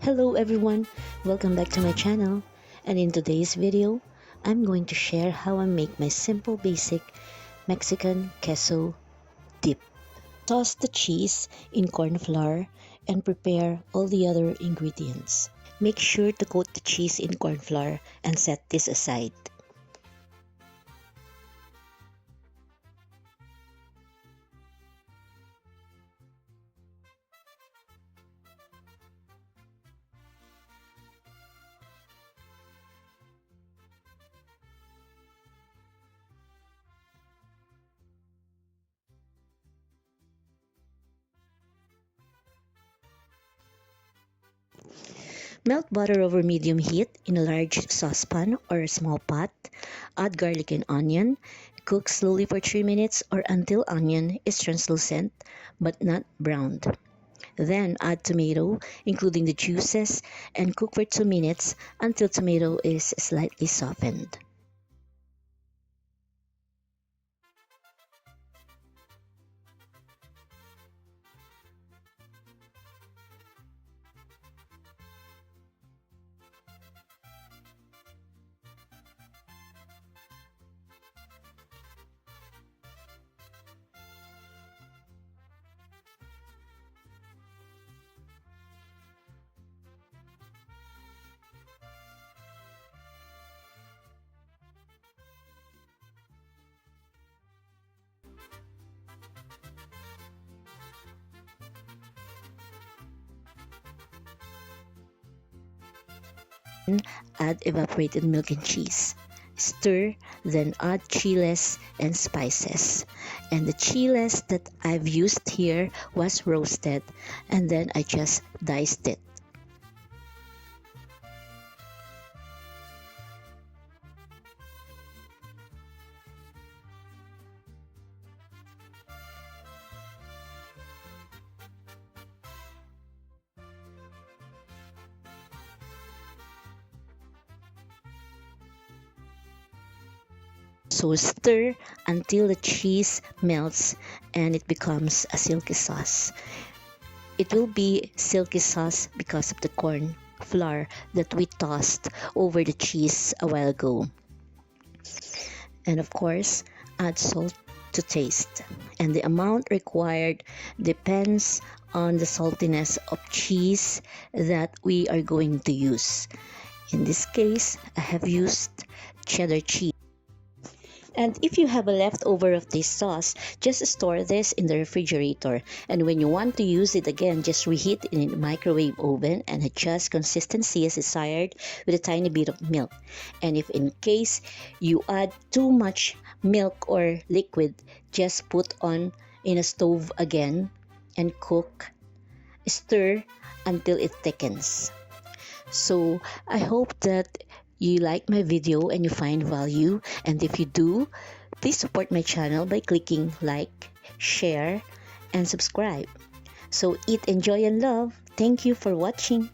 Hello everyone, welcome back to my channel, and in today's video, I'm going to share how I make my simple basic Mexican queso dip. Toss the cheese in corn flour and prepare all the other ingredients. Make sure to coat the cheese in corn flour and set this aside. Melt butter over medium heat in a large saucepan or a small pot. Add garlic and onion. Cook slowly for 3 minutes or until onion is translucent but not browned. Then add tomato, including the juices, and cook for 2 minutes until tomato is slightly softened. Add evaporated milk and cheese. Stir, then add chiles and spices. And the chiles that I've used here was roasted, and then I just diced it. So stir until the cheese melts and it becomes a silky sauce. It will be silky sauce because of the corn flour that we tossed over the cheese a while ago. And of course, add salt to taste. And the amount required depends on the saltiness of cheese that we are going to use. In this case, I have used cheddar cheese. And if you have a leftover of this sauce, just store this in the refrigerator. And when you want to use it again, just reheat it in the microwave oven and adjust consistency as desired with a tiny bit of milk. And if in case you add too much milk or liquid, just put on in a stove again and cook. Stir until it thickens. So I hope that you like my video and you find value, and if you do, please support my channel by clicking like, share, and subscribe. So eat, enjoy, and love. Thank you for watching.